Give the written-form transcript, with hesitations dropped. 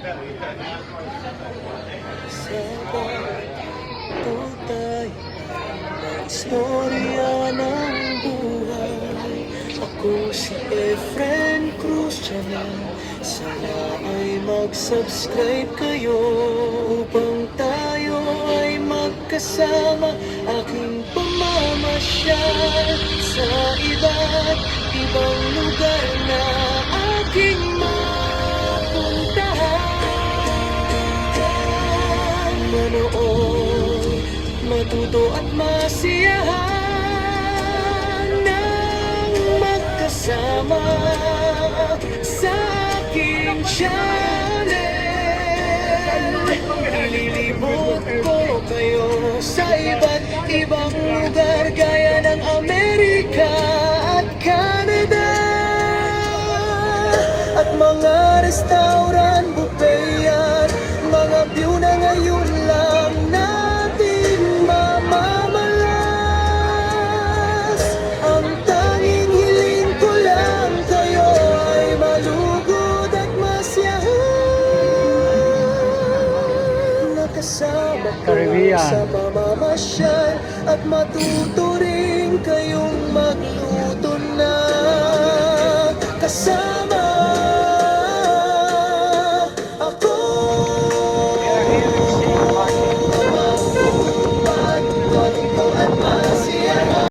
Sa pagtutay na istorya ng buhay. Ako si Efren Cruz Channel. Sana ay mag-subscribe kayo upang tayo ay magkasama. Aking pamamasyal sa iba't ibang lugar na aking mapuntahan. Manood, matuto at masiyahan ng magkasama sa aking channel. Ililibot ko kayo sa iba't ibang lugar gaya ng Amerika at Canada, at mga restaurant, buffet at mga view na ngayon lang natin mamamalas. Ang tanging hiling ko lang kayo ay malugod at masiyahan. Nakasama ko sa mamamasyal at matuto rin kayong magluto na kasama